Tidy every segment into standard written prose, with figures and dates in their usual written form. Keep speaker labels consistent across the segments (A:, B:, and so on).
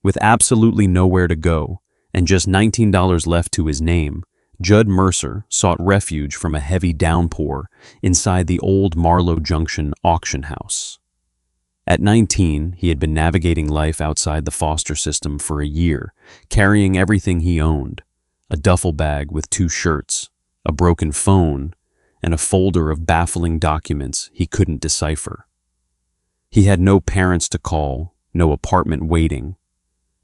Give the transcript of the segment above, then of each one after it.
A: With absolutely nowhere to go, and just $19 left to his name, Judd Mercer sought refuge from a heavy downpour inside the old Marlow Junction auction house. At 19, he had been navigating life outside the foster system for a year, carrying everything he owned: a duffel bag with 2 shirts, a broken phone, and a folder of baffling documents he couldn't decipher. He had no parents to call, no apartment waiting,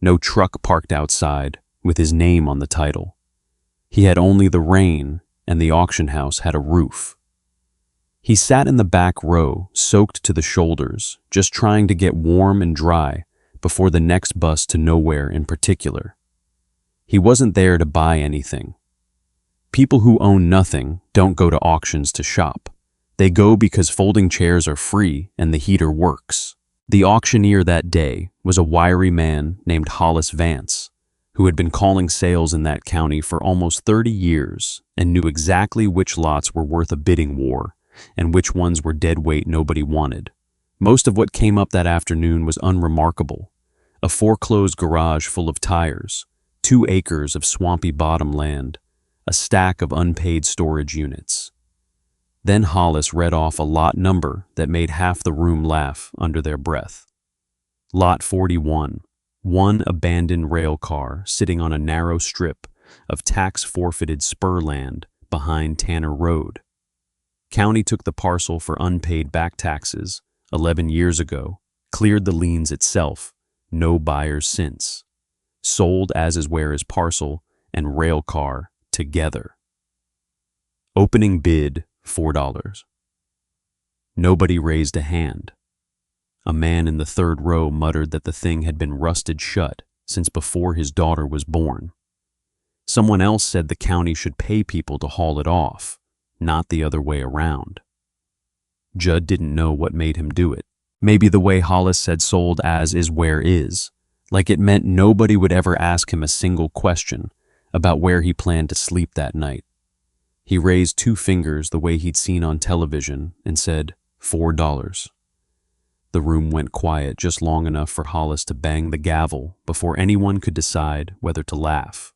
A: no truck parked outside with his name on the title. He had only the rain, and the auction house had a roof. He sat in the back row, soaked to the shoulders, just trying to get warm and dry before the next bus to nowhere in particular. He wasn't there to buy anything. People who own nothing don't go to auctions to shop. They go because folding chairs are free and the heater works. The auctioneer that day was a wiry man named Hollis Vance, who had been calling sales in that county for almost 30 years and knew exactly which lots were worth a bidding war and which ones were dead weight nobody wanted. Most of what came up that afternoon was unremarkable: a foreclosed garage full of tires, 2 acres of swampy bottom land, a stack of unpaid storage units. Then Hollis read off a lot number that made half the room laugh under their breath. Lot 41, one abandoned rail car sitting on a narrow strip of tax-forfeited spur land behind Tanner Road. County took the parcel for unpaid back taxes 11 years ago, cleared the liens itself, no buyers since. Sold as is where is parcel and rail car together. Opening bid $4. Nobody raised a hand. A man in the 3rd row muttered that the thing had been rusted shut since before his daughter was born. Someone else said the county should pay people to haul it off, not the other way around. Judd didn't know what made him do it. Maybe the way Hollis said sold as is where is, like it meant nobody would ever ask him a single question about where he planned to sleep that night. He raised 2 fingers the way he'd seen on television and said, $4. The room went quiet just long enough for Hollis to bang the gavel before anyone could decide whether to laugh.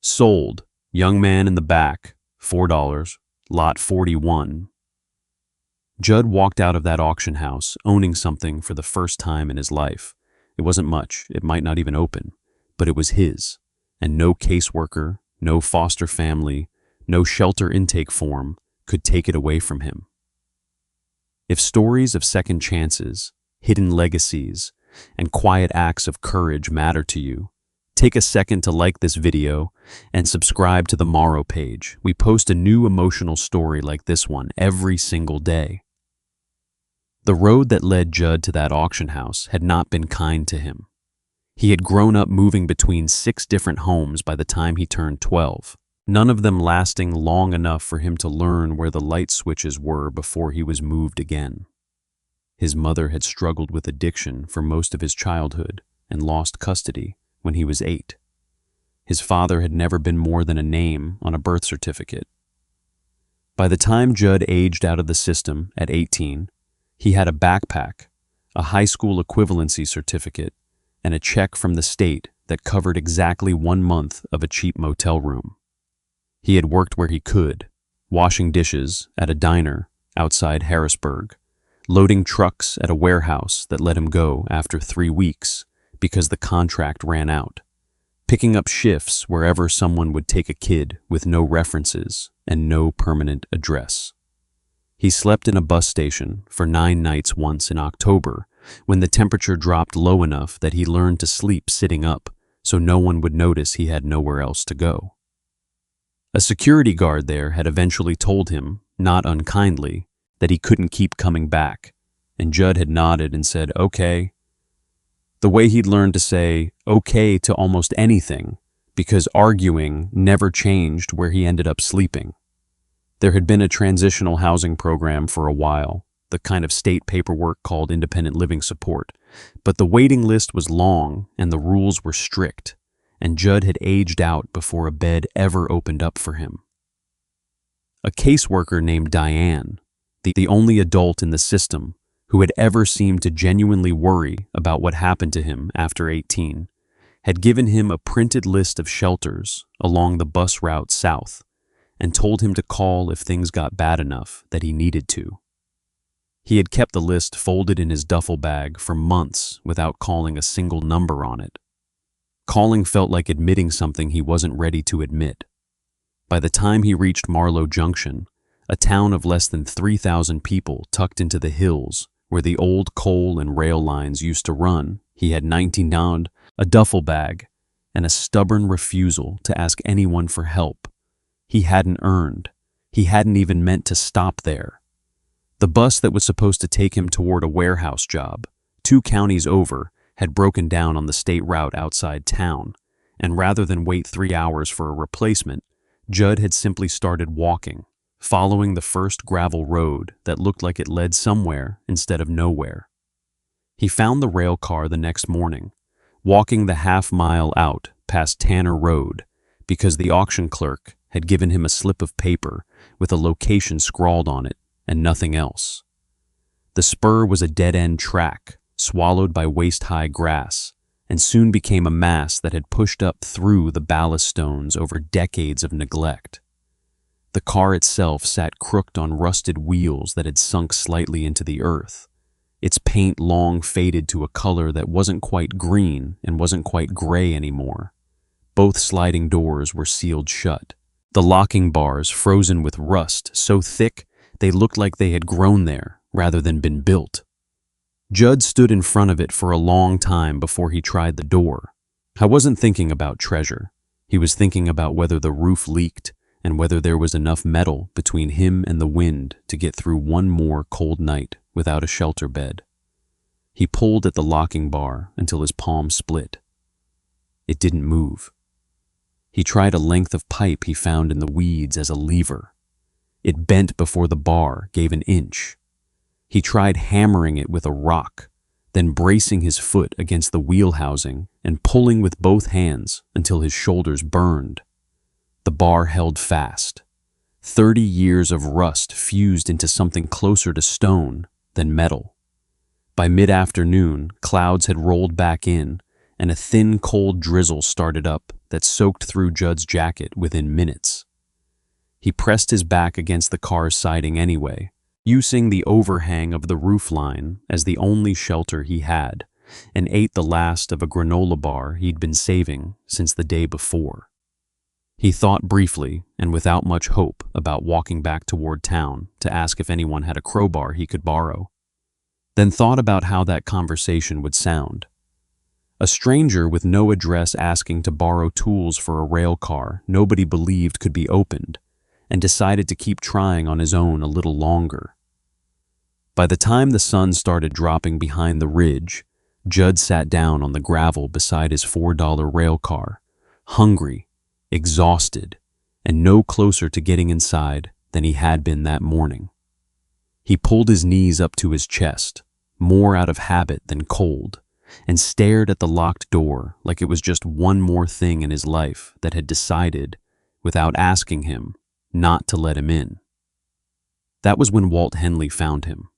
A: Sold, young man in the back, $4, lot 41. Judd walked out of that auction house owning something for the first time in his life. It wasn't much, it might not even open, but it was his, and no caseworker, no foster family, no shelter intake form could take it away from him. If stories of second chances, hidden legacies, and quiet acts of courage matter to you, take a second to like this video and subscribe to the Morrow page. We post a new emotional story like this one every single day. The road that led Judd to that auction house had not been kind to him. He had grown up moving between 6 different homes by the time he turned 12, none of them lasting long enough for him to learn where the light switches were before he was moved again. His mother had struggled with addiction for most of his childhood and lost custody when he was 8. His father had never been more than a name on a birth certificate. By the time Judd aged out of the system at 18, he had a backpack, a high school equivalency certificate, and a check from the state that covered exactly 1 month of a cheap motel room. He had worked where he could, washing dishes at a diner outside Harrisburg, loading trucks at a warehouse that let him go after 3 weeks because the contract ran out, picking up shifts wherever someone would take a kid with no references and no permanent address. He slept in a bus station for 9 nights once in October when the temperature dropped low enough that he learned to sleep sitting up so no one would notice he had nowhere else to go. A security guard there had eventually told him, not unkindly, that he couldn't keep coming back, and Judd had nodded and said, okay. The way he'd learned to say okay to almost anything, because arguing never changed where he ended up sleeping. There had been a transitional housing program for a while, the kind of state paperwork called independent living support, but the waiting list was long and the rules were strict, and Judd had aged out before a bed ever opened up for him. A caseworker named Diane, the only adult in the system who had ever seemed to genuinely worry about what happened to him after 18, had given him a printed list of shelters along the bus route south and told him to call if things got bad enough that he needed to. He had kept the list folded in his duffel bag for months without calling a single number on it. Calling felt like admitting something he wasn't ready to admit. By the time he reached Marlow Junction, a town of less than 3,000 people tucked into the hills where the old coal and rail lines used to run, he had 19 pound, a duffel bag, and a stubborn refusal to ask anyone for help. He hadn't earned. He hadn't even meant to stop there. The bus that was supposed to take him toward a warehouse job, 2 counties over, had broken down on the state route outside town, and rather than wait 3 hours for a replacement, Judd had simply started walking, following the first gravel road that looked like it led somewhere instead of nowhere. He found the rail car the next morning, walking the half-mile out past Tanner Road because the auction clerk had given him a slip of paper with a location scrawled on it and nothing else. The spur was a dead-end track, swallowed by waist-high grass, and soon became a mass that had pushed up through the ballast stones over decades of neglect. The car itself sat crooked on rusted wheels that had sunk slightly into the earth, its paint long faded to a color that wasn't quite green and wasn't quite gray anymore. Both sliding doors were sealed shut, the locking bars frozen with rust so thick they looked like they had grown there rather than been built. Judd stood in front of it for a long time before he tried the door. I wasn't thinking about treasure. He was thinking about whether the roof leaked and whether there was enough metal between him and the wind to get through one more cold night without a shelter bed. He pulled at the locking bar until his palm split. It didn't move. He tried a length of pipe he found in the weeds as a lever. It bent before the bar gave an inch. He tried hammering it with a rock, then bracing his foot against the wheel housing and pulling with both hands until his shoulders burned. The bar held fast. 30 years of rust fused into something closer to stone than metal. By mid-afternoon, clouds had rolled back in, and a thin, cold drizzle started up that soaked through Judd's jacket within minutes. He pressed his back against the car's siding anyway, using the overhang of the roofline as the only shelter he had, and ate the last of a granola bar he'd been saving since the day before. He thought briefly and without much hope about walking back toward town to ask if anyone had a crowbar he could borrow, then thought about how that conversation would sound. A stranger with no address asking to borrow tools for a rail car nobody believed could be opened, and decided to keep trying on his own a little longer. By the time the sun started dropping behind the ridge, Judd sat down on the gravel beside his $4 rail car, hungry, exhausted, and no closer to getting inside than he had been that morning. He pulled his knees up to his chest, more out of habit than cold, and stared at the locked door like it was just one more thing in his life that had decided, without asking him, not to let him in. That was when Walt Henley found him.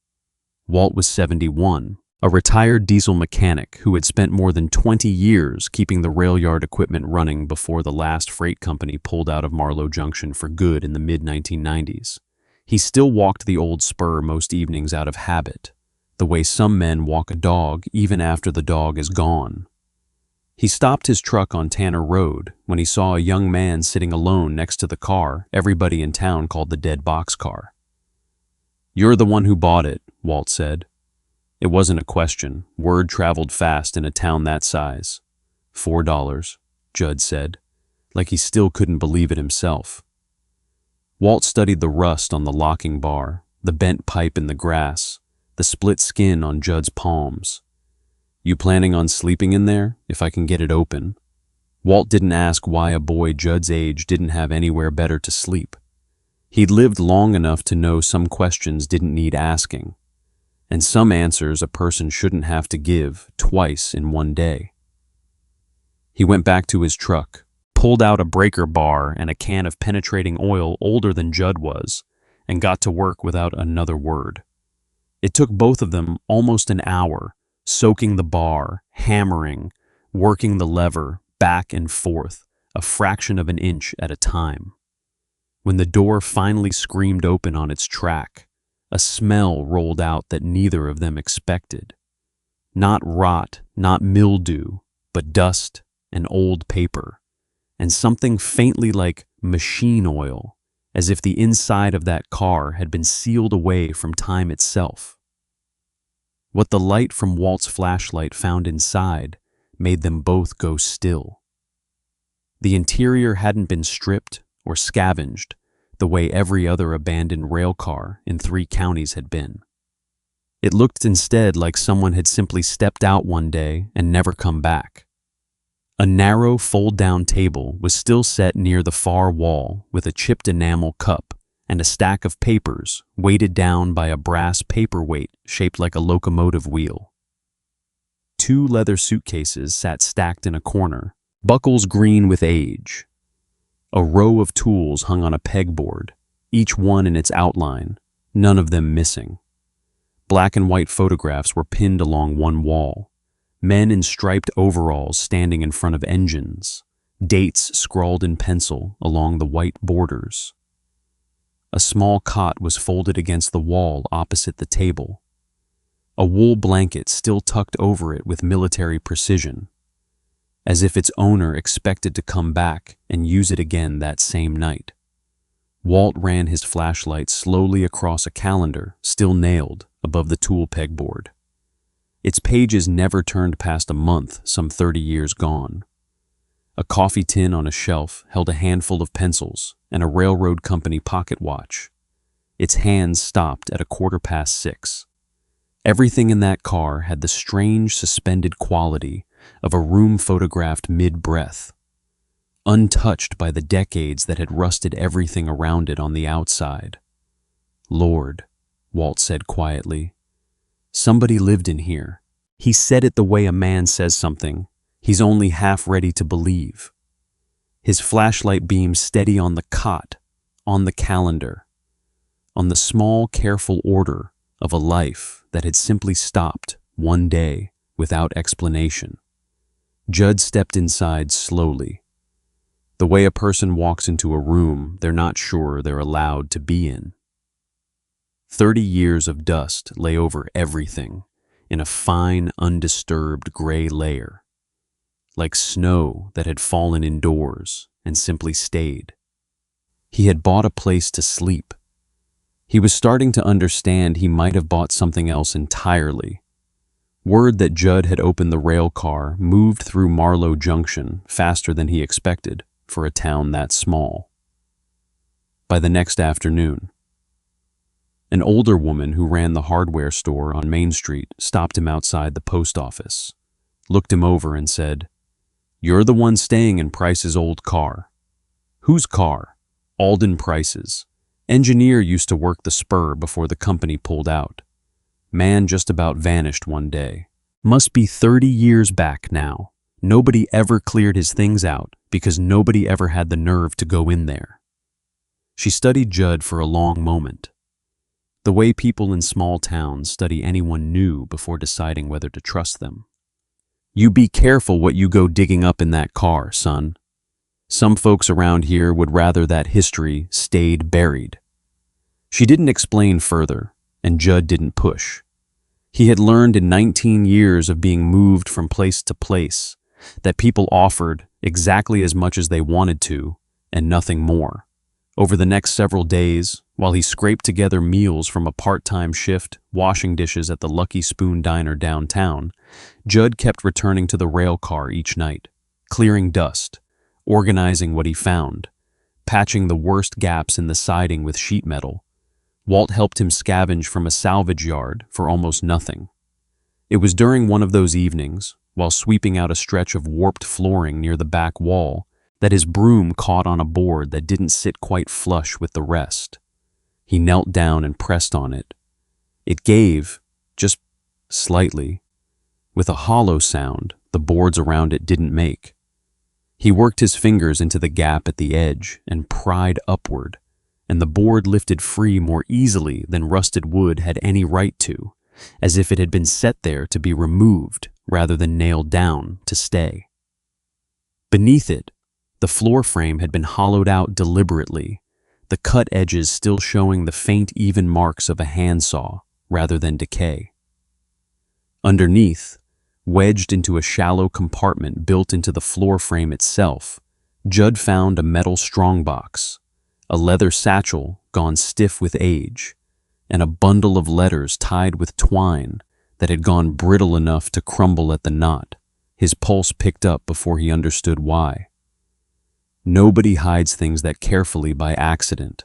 A: Walt was 71, a retired diesel mechanic who had spent more than 20 years keeping the rail yard equipment running before the last freight company pulled out of Marlow Junction for good in the mid-1990s. He still walked the old spur most evenings out of habit, the way some men walk a dog even after the dog is gone. He stopped his truck on Tanner Road when he saw a young man sitting alone next to the car everybody in town called the dead boxcar. "You're the one who bought it," Walt said. It wasn't a question. Word traveled fast in a town that size. $4, Judd said, like he still couldn't believe it himself. Walt studied the rust on the locking bar, the bent pipe in the grass, the split skin on Judd's palms. "You planning on sleeping in there, if I can get it open?" Walt didn't ask why a boy Judd's age didn't have anywhere better to sleep. He'd lived long enough to know some questions didn't need asking, and some answers a person shouldn't have to give twice in one day. He went back to his truck, pulled out a breaker bar and a can of penetrating oil older than Judd was, and got to work without another word. It took both of them almost an hour, soaking the bar, hammering, working the lever back and forth, a fraction of an inch at a time. When the door finally screamed open on its track, a smell rolled out that neither of them expected. Not rot, not mildew, but dust and old paper, and something faintly like machine oil, as if the inside of that car had been sealed away from time itself. What the light from Walt's flashlight found inside made them both go still. The interior hadn't been stripped or scavenged the way every other abandoned railcar in 3 counties had been. It looked instead like someone had simply stepped out one day and never come back. A narrow fold-down table was still set near the far wall with a chipped enamel cup and a stack of papers weighted down by a brass paperweight shaped like a locomotive wheel. 2 leather suitcases sat stacked in a corner, buckles green with age. A row of tools hung on a pegboard, each one in its outline, none of them missing. Black and white photographs were pinned along one wall. Men in striped overalls standing in front of engines, dates scrawled in pencil along the white borders. A small cot was folded against the wall opposite the table. A wool blanket still tucked over it with military precision, as if its owner expected to come back and use it again that same night. Walt ran his flashlight slowly across a calendar still nailed above the tool pegboard. Its pages never turned past a month, some 30 years gone. A coffee tin on a shelf held a handful of pencils and a railroad company pocket watch. Its hands stopped at 6:15. Everything in that car had the strange suspended quality of a room photographed mid-breath, untouched by the decades that had rusted everything around it on the outside. "Lord," Walt said quietly, "somebody lived in here." He said it the way a man says something he's only half ready to believe. His flashlight beamed steady on the cot, on the calendar, on the small, careful order of a life that had simply stopped one day without explanation. Judd stepped inside slowly, the way a person walks into a room they're not sure they're allowed to be in. 30 years of dust lay over everything in a fine, undisturbed gray layer, like snow that had fallen indoors and simply stayed. He had bought a place to sleep. He was starting to understand he might have bought something else entirely. Word that Judd had opened the rail car moved through Marlow Junction faster than he expected for a town that small. By the next afternoon, an older woman who ran the hardware store on Main Street stopped him outside the post office, looked him over and said, "You're the one staying in Price's old car." "Whose car?" "Alden Price's. Engineer used to work the spur before the company pulled out. Man just about vanished one day. Must be 30 years back now. Nobody ever cleared his things out because nobody ever had the nerve to go in there." She studied Judd for a long moment, the way people in small towns study anyone new before deciding whether to trust them. "You be careful what you go digging up in that car, son. Some folks around here would rather that history stayed buried." She didn't explain further, and Judd didn't push. He had learned in 19 years of being moved from place to place that people offered exactly as much as they wanted to, and nothing more. Over the next several days, while he scraped together meals from a part-time shift washing dishes at the Lucky Spoon Diner downtown, Judd kept returning to the rail car each night, clearing dust, organizing what he found, patching the worst gaps in the siding with sheet metal. Walt helped him scavenge from a salvage yard for almost nothing. It was during one of those evenings, while sweeping out a stretch of warped flooring near the back wall, that his broom caught on a board that didn't sit quite flush with the rest. He knelt down and pressed on it. It gave, just slightly, with a hollow sound the boards around it didn't make. He worked his fingers into the gap at the edge and pried upward, and the board lifted free more easily than rusted wood had any right to, as if it had been set there to be removed rather than nailed down to stay. Beneath it, the floor frame had been hollowed out deliberately, the cut edges still showing the faint, even marks of a handsaw rather than decay. Underneath, wedged into a shallow compartment built into the floor frame itself, Judd found a metal strongbox, a leather satchel gone stiff with age, and a bundle of letters tied with twine that had gone brittle enough to crumble at the knot. His pulse picked up before he understood why. Nobody hides things that carefully by accident.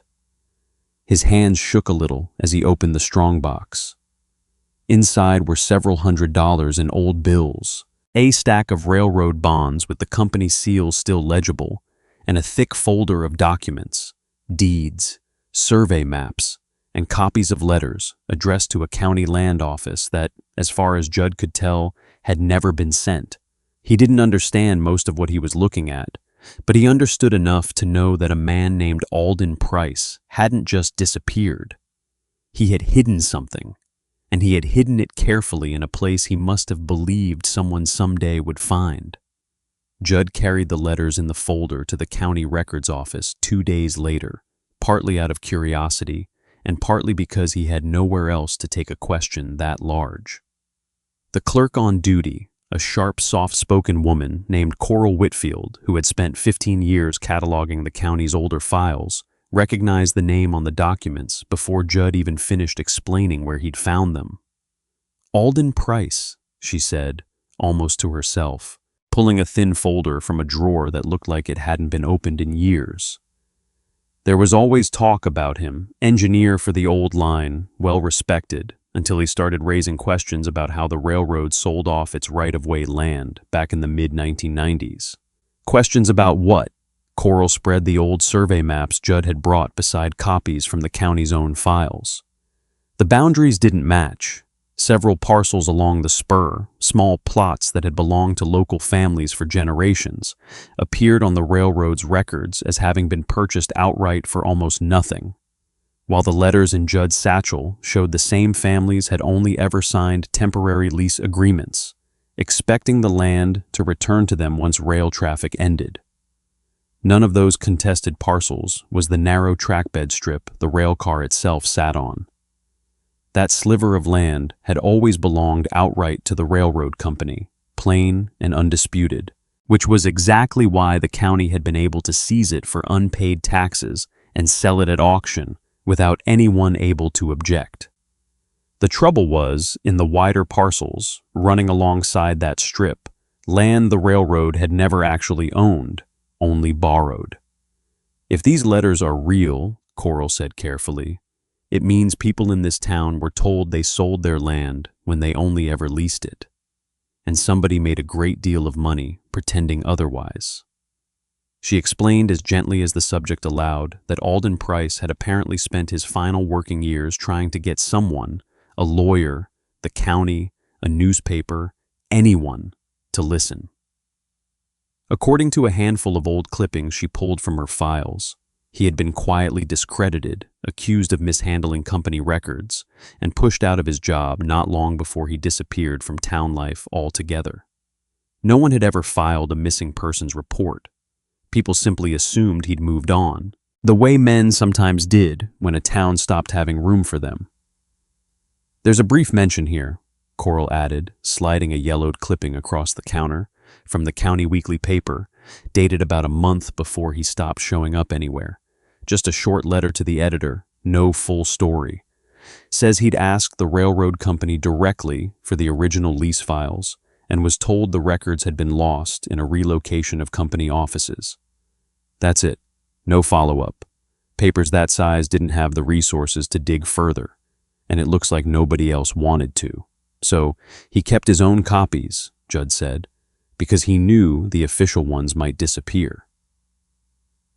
A: His hands shook a little as he opened the strongbox. Inside were several $100s in old bills, a stack of railroad bonds with the company seal still legible, and a thick folder of documents, deeds, survey maps, and copies of letters addressed to a county land office that, as far as Judd could tell, had never been sent. He didn't understand most of what he was looking at, but he understood enough to know that a man named Alden Price hadn't just disappeared. He had hidden something, and he had hidden it carefully in a place he must have believed someone someday would find. Judd carried the letters in the folder to the county records office 2 days later, partly out of curiosity and partly because he had nowhere else to take a question that large. The clerk on duty, a sharp, soft-spoken woman named Coral Whitfield, who had spent 15 years cataloging the county's older files, recognized the name on the documents before Judd even finished explaining where he'd found them. "Alden Price," she said, almost to herself, pulling a thin folder from a drawer that looked like it hadn't been opened in years. There was always talk about him, engineer for the old line, well-respected, until he started raising questions about how the railroad sold off its right-of-way land back in the mid-1990s. Questions about what? Coral spread the old survey maps Judd had brought beside copies from the county's own files. The boundaries didn't match. Several parcels along the spur, small plots that had belonged to local families for generations, appeared on the railroad's records as having been purchased outright for almost nothing, while the letters in Judd's satchel showed the same families had only ever signed temporary lease agreements, expecting the land to return to them once rail traffic ended. None of those contested parcels was the narrow trackbed strip the railcar itself sat on. That sliver of land had always belonged outright to the railroad company, plain and undisputed, which was exactly why the county had been able to seize it for unpaid taxes and sell it at auction without anyone able to object. The trouble was, in the wider parcels, running alongside that strip, land the railroad had never actually owned, only borrowed. If these letters are real, Coral said carefully, it means people in this town were told they sold their land when they only ever leased it, and somebody made a great deal of money pretending otherwise. She explained as gently as the subject allowed that Alden Price had apparently spent his final working years trying to get someone, a lawyer, the county, a newspaper, anyone, to listen. According to a handful of old clippings she pulled from her files, he had been quietly discredited, accused of mishandling company records, and pushed out of his job not long before he disappeared from town life altogether. No one had ever filed a missing persons report. People simply assumed he'd moved on, the way men sometimes did when a town stopped having room for them. There's a brief mention here, Coral added, sliding a yellowed clipping across the counter from the county weekly paper, dated about a month before he stopped showing up anywhere. Just a short letter to the editor, no full story. Says he'd asked the railroad company directly for the original lease files and was told the records had been lost in a relocation of company offices. That's it. No follow-up. Papers that size didn't have the resources to dig further, and it looks like nobody else wanted to. So he kept his own copies, Judd said, because he knew the official ones might disappear.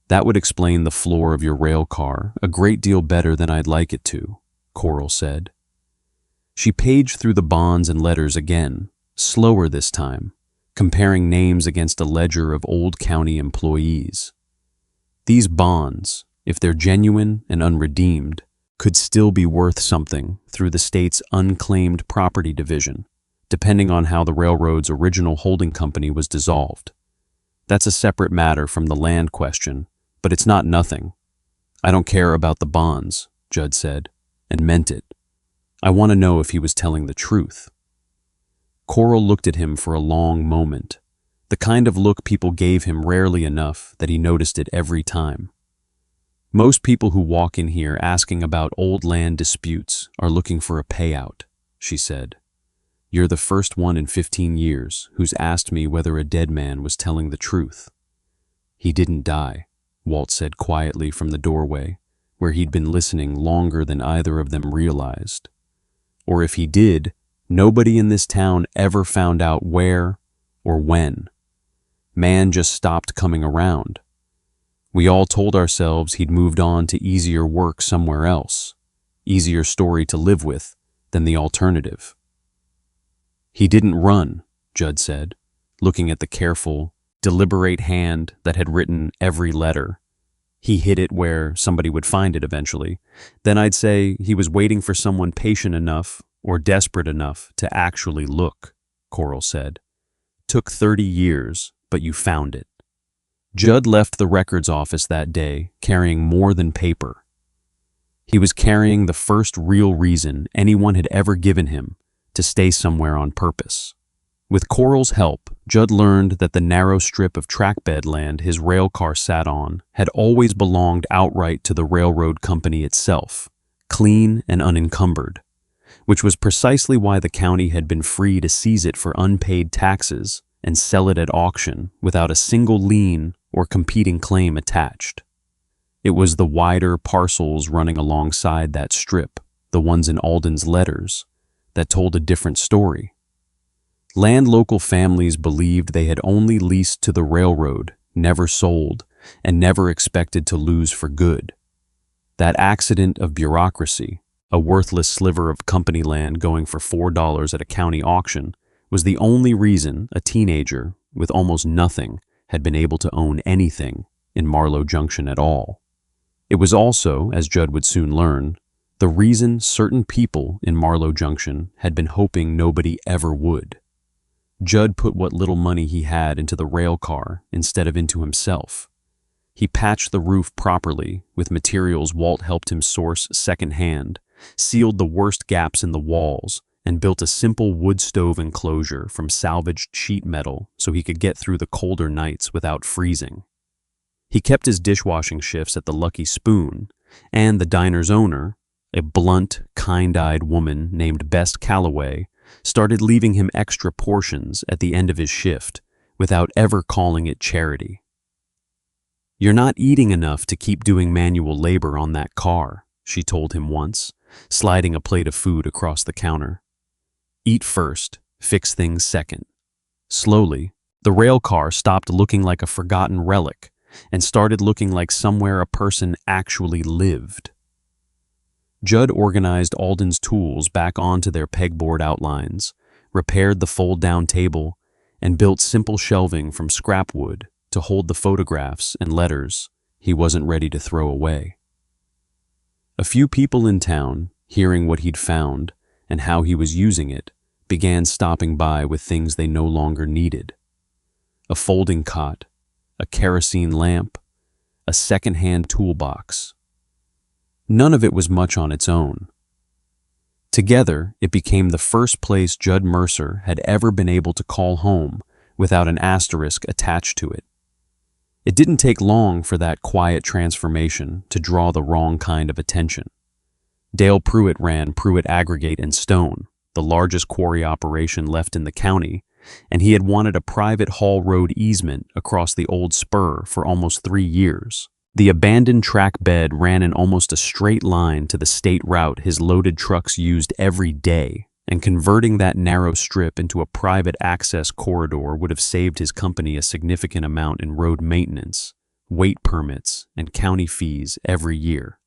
A: That would explain the floor of your rail car a great deal better than I'd like it to, Coral said. She paged through the bonds and letters again, slower this time, comparing names against a ledger of old county employees. These bonds, if they're genuine and unredeemed, could still be worth something through the state's unclaimed property division, depending on how the railroad's original holding company was dissolved. That's a separate matter from the land question, but it's not nothing. I don't care about the bonds, Judd said, and meant it. I want to know if he was telling the truth. Coral looked at him for a long moment, the kind of look people gave him rarely enough that he noticed it every time. Most people who walk in here asking about old land disputes are looking for a payout, she said. You're the first one in 15 years who's asked me whether a dead man was telling the truth. He didn't die, Walt said quietly from the doorway, where he'd been listening longer than either of them realized. Or if he did, nobody in this town ever found out where or when. Man just stopped coming around. We all told ourselves he'd moved on to easier work somewhere else, easier story to live with than the alternative. He didn't run, Judd said, looking at the careful, deliberate hand that had written every letter. He hid it where somebody would find it eventually. Then I'd say he was waiting for someone patient enough or desperate enough to actually look, Coral said. Took 30 years, but you found it. Judd left the records office that day carrying more than paper. He was carrying the first real reason anyone had ever given him to stay somewhere on purpose. With Coral's help, Judd learned that the narrow strip of trackbed land his railcar sat on had always belonged outright to the railroad company itself, clean and unencumbered, which was precisely why the county had been free to seize it for unpaid taxes and sell it at auction without a single lien or competing claim attached. It was the wider parcels running alongside that strip, the ones in Alden's letters, that told a different story. Land local families believed they had only leased to the railroad, never sold, and never expected to lose for good. That accident of bureaucracy, a worthless sliver of company land going for $4 at a county auction, was the only reason a teenager with almost nothing had been able to own anything in Marlow Junction at all. It was also, as Judd would soon learn, the reason certain people in Marlow Junction had been hoping nobody ever would. Judd put what little money he had into the rail car instead of into himself. He patched the roof properly with materials Walt helped him source secondhand, sealed the worst gaps in the walls, and built a simple wood stove enclosure from salvaged sheet metal so he could get through the colder nights without freezing. He kept his dishwashing shifts at the Lucky Spoon, and the diner's owner, a blunt, kind-eyed woman named Bess Calloway, started leaving him extra portions at the end of his shift without ever calling it charity. "You're not eating enough to keep doing manual labor on that car," she told him once, sliding a plate of food across the counter. "Eat first, fix things second." Slowly, the rail car stopped looking like a forgotten relic and started looking like somewhere a person actually lived. Judd organized Alden's tools back onto their pegboard outlines, repaired the fold-down table, and built simple shelving from scrap wood to hold the photographs and letters he wasn't ready to throw away. A few people in town, hearing what he'd found and how he was using it, began stopping by with things they no longer needed. A folding cot, a kerosene lamp, a second-hand toolbox. None of it was much on its own. Together, it became the first place Judd Mercer had ever been able to call home without an asterisk attached to it. It didn't take long for that quiet transformation to draw the wrong kind of attention. Dale Pruitt ran Pruitt Aggregate and Stone, the largest quarry operation left in the county, and he had wanted a private haul road easement across the old spur for almost 3 years. The abandoned track bed ran in almost a straight line to the state route his loaded trucks used every day, and converting that narrow strip into a private access corridor would have saved his company a significant amount in road maintenance, weight permits, and county fees every year.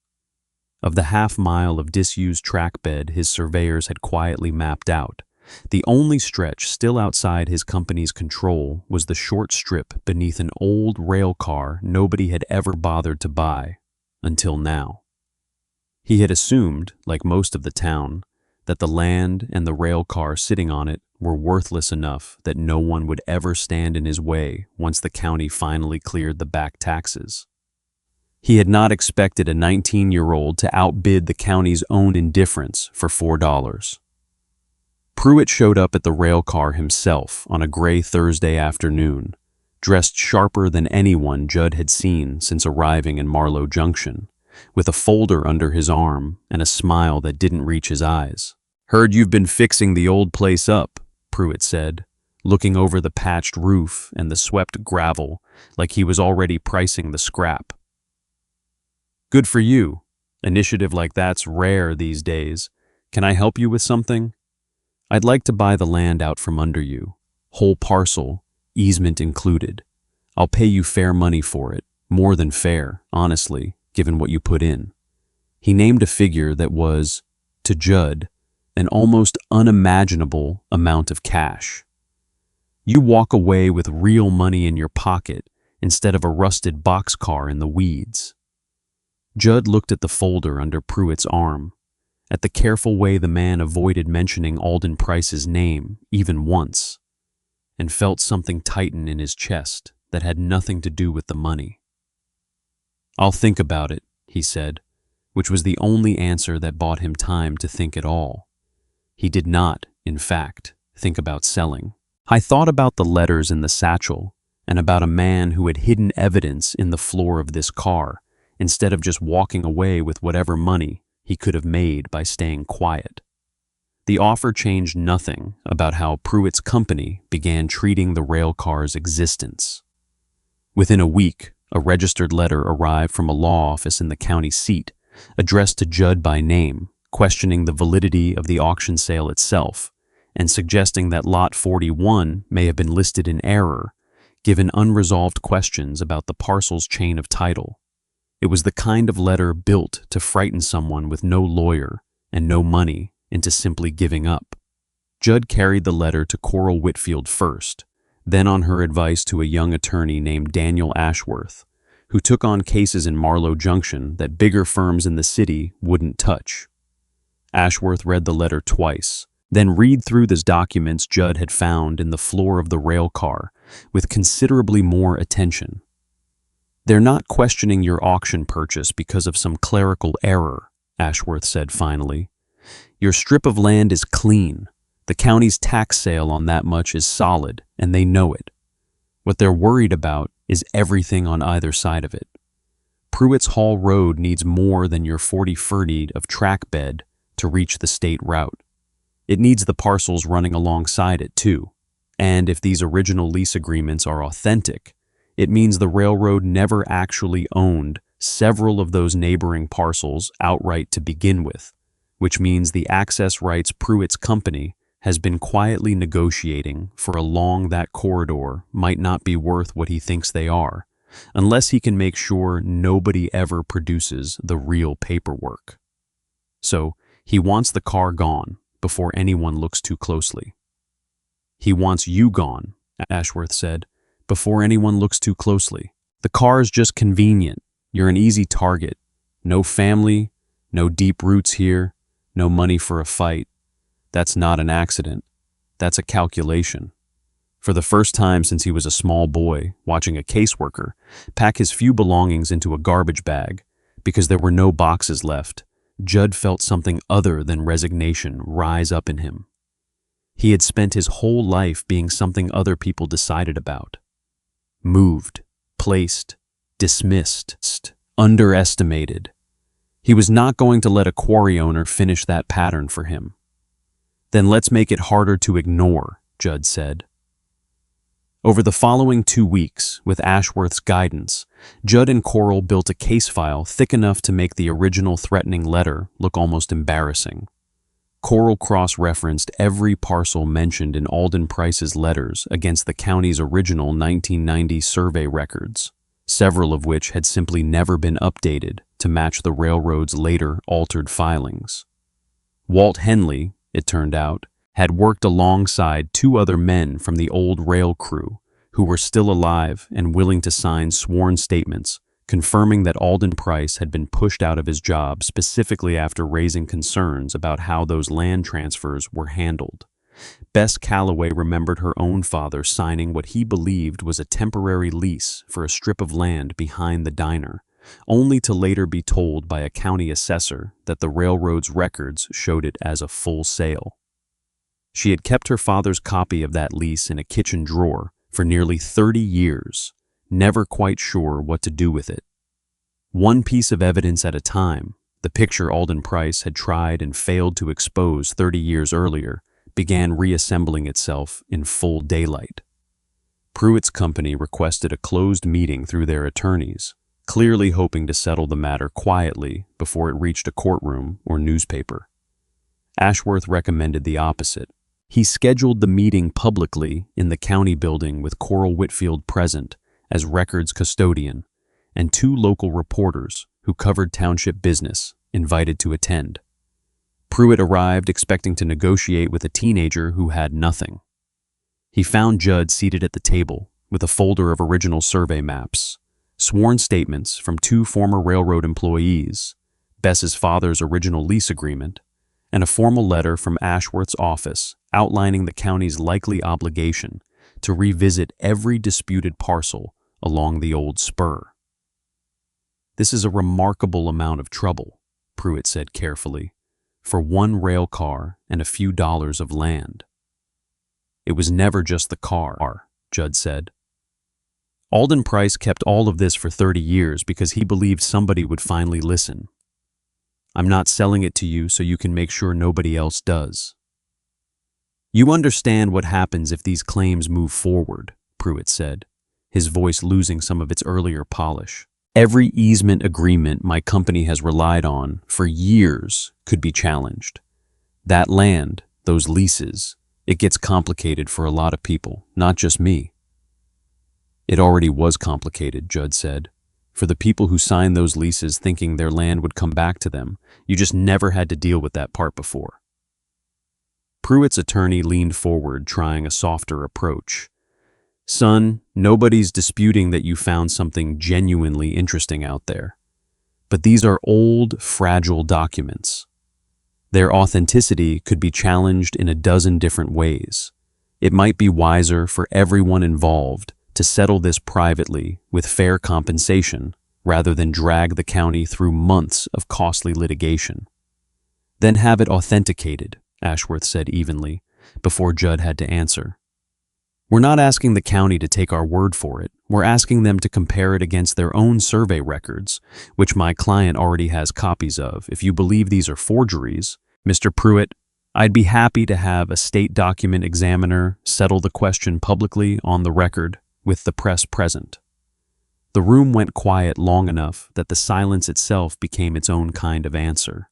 A: Of the half-mile of disused track bed his surveyors had quietly mapped out, the only stretch still outside his company's control was the short strip beneath an old rail car nobody had ever bothered to buy, until now. He had assumed, like most of the town, that the land and the rail car sitting on it were worthless enough that no one would ever stand in his way once the county finally cleared the back taxes. He had not expected a 19-year-old to outbid the county's own indifference for $4. Pruitt showed up at the rail car himself on a gray Thursday afternoon, dressed sharper than anyone Judd had seen since arriving in Marlow Junction, with a folder under his arm and a smile that didn't reach his eyes. "Heard you've been fixing the old place up," Pruitt said, looking over the patched roof and the swept gravel like he was already pricing the scrap. "Good for you. Initiative like that's rare these days. Can I help you with something? I'd like to buy the land out from under you. Whole parcel, easement included. I'll pay you fair money for it, more than fair, honestly, given what you put in." He named a figure that was, to Judd, an almost unimaginable amount of cash. You walk away with real money in your pocket instead of a rusted boxcar in the weeds. Judd looked at the folder under Pruitt's arm, at the careful way the man avoided mentioning Alden Price's name even once, and felt something tighten in his chest that had nothing to do with the money. "I'll think about it," he said, which was the only answer that bought him time to think at all. He did not, in fact, think about selling. "I thought about the letters in the satchel and about a man who had hidden evidence in the floor of this car instead of just walking away with whatever money he could have made by staying quiet." The offer changed nothing about how Pruitt's company began treating the rail car's existence. Within a week, a registered letter arrived from a law office in the county seat, addressed to Judd by name, questioning the validity of the auction sale itself, and suggesting that Lot 41 may have been listed in error, given unresolved questions about the parcel's chain of title. It was the kind of letter built to frighten someone with no lawyer and no money into simply giving up. Judd carried the letter to Coral Whitfield first, then on her advice to a young attorney named Daniel Ashworth, who took on cases in Marlow Junction that bigger firms in the city wouldn't touch. Ashworth read the letter twice, then read through the documents Judd had found in the floor of the rail car with considerably more attention. "They're not questioning your auction purchase because of some clerical error," Ashworth said finally. "Your strip of land is clean. The county's tax sale on that much is solid, and they know it. What they're worried about is everything on either side of it. Pruitt's Hall Road needs more than your 40 feet of track bed to reach the state route. It needs the parcels running alongside it, too. And if these original lease agreements are authentic, it means the railroad never actually owned several of those neighboring parcels outright to begin with, which means the access rights Pruitt's company has been quietly negotiating for along that corridor might not be worth what he thinks they are, unless he can make sure nobody ever produces the real paperwork. So he wants the car gone before anyone looks too closely." "He wants you gone," Ashworth said, "before anyone looks too closely. The car is just convenient. You're an easy target. No family, no deep roots here, no money for a fight. That's not an accident. That's a calculation." For the first time since he was a small boy, watching a caseworker pack his few belongings into a garbage bag, because there were no boxes left, Judd felt something other than resignation rise up in him. He had spent his whole life being something other people decided about. Moved, placed, dismissed, underestimated. He was not going to let a quarry owner finish that pattern for him. "Then let's make it harder to ignore," Judd said. Over the following 2 weeks, with Ashworth's guidance, Judd and Coral built a case file thick enough to make the original threatening letter look almost embarrassing. Coral cross-referenced every parcel mentioned in Alden Price's letters against the county's original 1990 survey records, several of which had simply never been updated to match the railroad's later altered filings. Walt Henley, it turned out, had worked alongside 2 other men from the old rail crew who were still alive and willing to sign sworn statements confirming that Alden Price had been pushed out of his job specifically after raising concerns about how those land transfers were handled. Bess Calloway remembered her own father signing what he believed was a temporary lease for a strip of land behind the diner, only to later be told by a county assessor that the railroad's records showed it as a full sale. She had kept her father's copy of that lease in a kitchen drawer for nearly 30 years, never quite sure what to do with it. One piece of evidence at a time, the picture Alden Price had tried and failed to expose 30 years earlier, began reassembling itself in full daylight. Pruitt's company requested a closed meeting through their attorneys, clearly hoping to settle the matter quietly before it reached a courtroom or newspaper. Ashworth recommended the opposite. He scheduled the meeting publicly in the county building with Coral Whitfield present as records custodian, and 2 local reporters who covered township business invited to attend. Pruitt arrived expecting to negotiate with a teenager who had nothing. He found Judd seated at the table with a folder of original survey maps, sworn statements from 2 former railroad employees, Bess's father's original lease agreement, and a formal letter from Ashworth's office outlining the county's likely obligation to revisit every disputed parcel along the old spur. "This is a remarkable amount of trouble," Pruitt said carefully, "for one rail car and a few dollars of land." "It was never just the car," Judd said. "Alden Price kept all of this for 30 years because he believed somebody would finally listen. I'm not selling it to you so you can make sure nobody else does." "You understand what happens if these claims move forward," Pruitt said, his voice losing some of its earlier polish. "Every easement agreement my company has relied on for years could be challenged. That land, those leases, it gets complicated for a lot of people, not just me." "It already was complicated," Judd said. "For the people who signed those leases thinking their land would come back to them, you just never had to deal with that part before." Pruitt's attorney leaned forward, trying a softer approach. "Son, nobody's disputing that you found something genuinely interesting out there. But these are old, fragile documents. Their authenticity could be challenged in a dozen different ways. It might be wiser for everyone involved to settle this privately with fair compensation rather than drag the county through months of costly litigation." "Then have it authenticated," Ashworth said evenly, before Judd had to answer. "We're not asking the county to take our word for it. We're asking them to compare it against their own survey records, which my client already has copies of. If you believe these are forgeries, Mr. Pruitt, I'd be happy to have a state document examiner settle the question publicly on the record with the press present." The room went quiet long enough that the silence itself became its own kind of answer.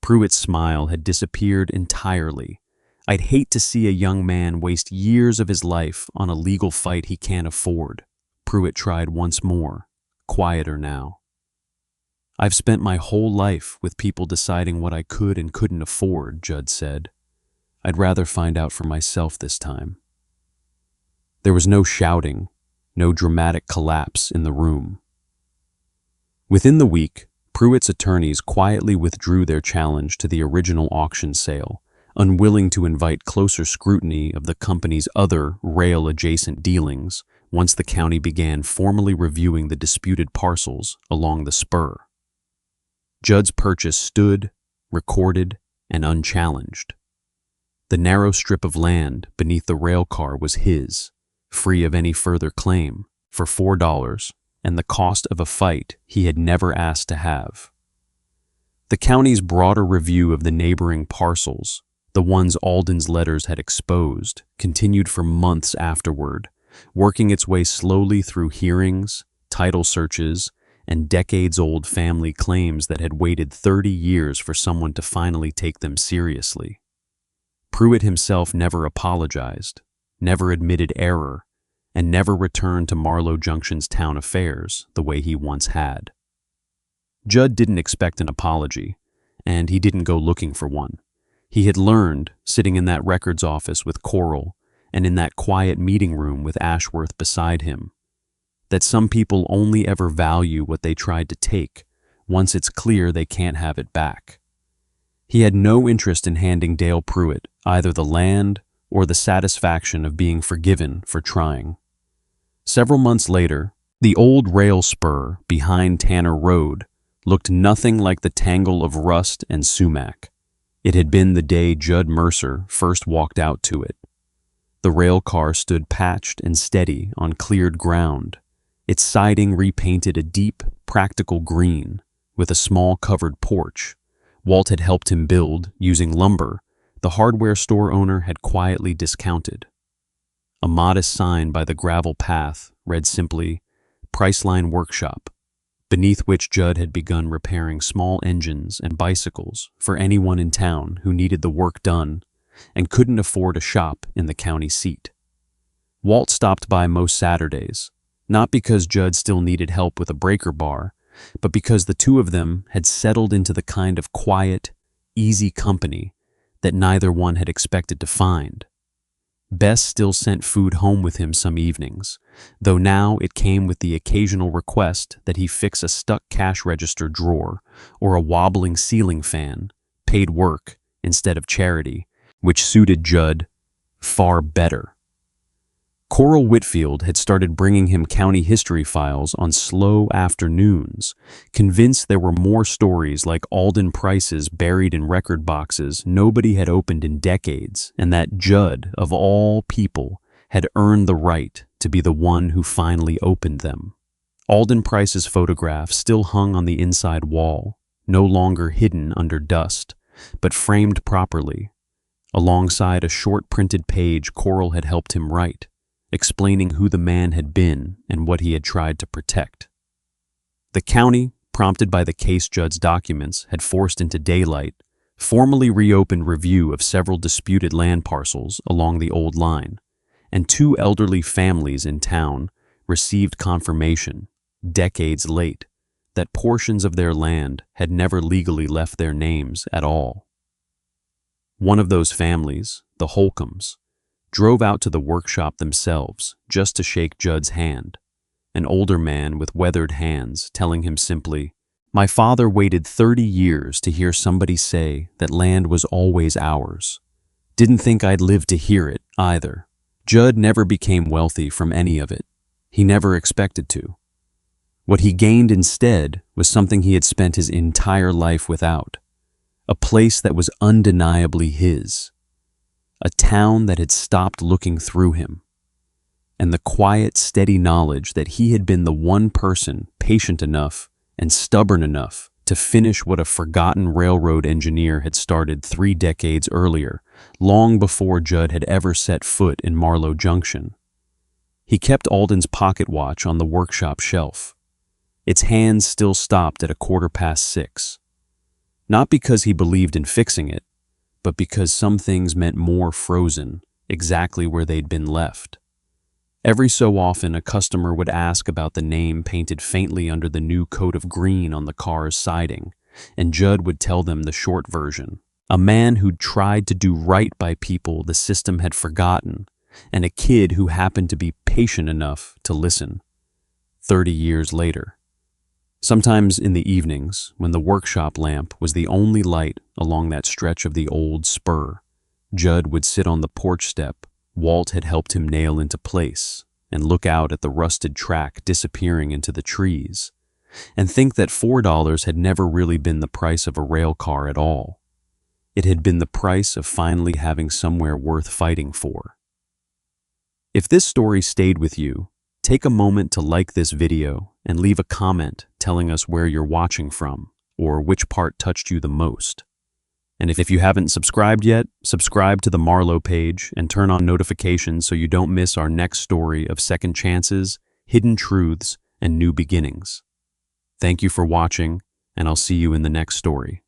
A: Pruitt's smile had disappeared entirely. "I'd hate to see a young man waste years of his life on a legal fight he can't afford." Pruitt tried once more, quieter now. "I've spent my whole life with people deciding what I could and couldn't afford," Judd said. "I'd rather find out for myself this time." There was no shouting, no dramatic collapse in the room. Within the week, Pruitt's attorneys quietly withdrew their challenge to the original auction sale, unwilling to invite closer scrutiny of the company's other rail-adjacent dealings once the county began formally reviewing the disputed parcels along the spur. Judd's purchase stood, recorded, and unchallenged. The narrow strip of land beneath the railcar was his, free of any further claim, for $4, and the cost of a fight he had never asked to have. The county's broader review of the neighboring parcels, the ones Alden's letters had exposed, continued for months afterward, working its way slowly through hearings, title searches, and decades-old family claims that had waited 30 years for someone to finally take them seriously. Pruitt himself never apologized, never admitted error, and never returned to Marlow Junction's town affairs the way he once had. Judd didn't expect an apology, and he didn't go looking for one. He had learned, sitting in that records office with Coral and in that quiet meeting room with Ashworth beside him, that some people only ever value what they tried to take once it's clear they can't have it back. He had no interest in handing Dale Pruitt either the land or the satisfaction of being forgiven for trying. Several months later, the old rail spur behind Tanner Road looked nothing like the tangle of rust and sumac. It had been the day Judd Mercer first walked out to it. The rail car stood patched and steady on cleared ground, its siding repainted a deep, practical green, with a small covered porch. Walt had helped him build, using lumber, the hardware store owner had quietly discounted. A modest sign by the gravel path read simply, Priceline Workshop, beneath which Judd had begun repairing small engines and bicycles for anyone in town who needed the work done and couldn't afford a shop in the county seat. Walt stopped by most Saturdays, not because Judd still needed help with a breaker bar, but because the two of them had settled into the kind of quiet, easy company that neither one had expected to find. Bess still sent food home with him some evenings, though now it came with the occasional request that he fix a stuck cash register drawer or a wobbling ceiling fan, paid work instead of charity, which suited Judd far better. Coral Whitfield had started bringing him county history files on slow afternoons, convinced there were more stories like Alden Price's buried in record boxes nobody had opened in decades, and that Judd, of all people, had earned the right to be the one who finally opened them. Alden Price's photograph still hung on the inside wall, no longer hidden under dust, but framed properly, alongside a short printed page Coral had helped him write, explaining who the man had been and what he had tried to protect. The county, prompted by the case Judd's documents had forced into daylight, formally reopened review of several disputed land parcels along the old line, and two elderly families in town received confirmation, decades late, that portions of their land had never legally left their names at all. One of those families, the Holcombs, drove out to the workshop themselves just to shake Judd's hand, an older man with weathered hands telling him simply, "My father waited 30 years to hear somebody say that land was always ours. Didn't think I'd live to hear it, either." Judd never became wealthy from any of it. He never expected to. What he gained instead was something he had spent his entire life without, a place that was undeniably his, a town that had stopped looking through him, and the quiet, steady knowledge that he had been the one person patient enough and stubborn enough to finish what a forgotten railroad engineer had started 3 decades earlier, long before Judd had ever set foot in Marlow Junction. He kept Alden's pocket watch on the workshop shelf. Its hands still stopped at 6:15. Not because he believed in fixing it, but because some things meant more frozen, exactly where they'd been left. Every so often, a customer would ask about the name painted faintly under the new coat of green on the car's siding, and Judd would tell them the short version. A man who'd tried to do right by people the system had forgotten, and a kid who happened to be patient enough to listen. 30 years later. Sometimes in the evenings, when the workshop lamp was the only light along that stretch of the old spur, Judd would sit on the porch step Walt had helped him nail into place and look out at the rusted track disappearing into the trees, and think that $4 had never really been the price of a rail car at all. It had been the price of finally having somewhere worth fighting for. If this story stayed with you, take a moment to like this video and leave a comment telling us where you're watching from or which part touched you the most. And if you haven't subscribed yet, subscribe to the Marlow page and turn on notifications so you don't miss our next story of second chances, hidden truths, and new beginnings. Thank you for watching, and I'll see you in the next story.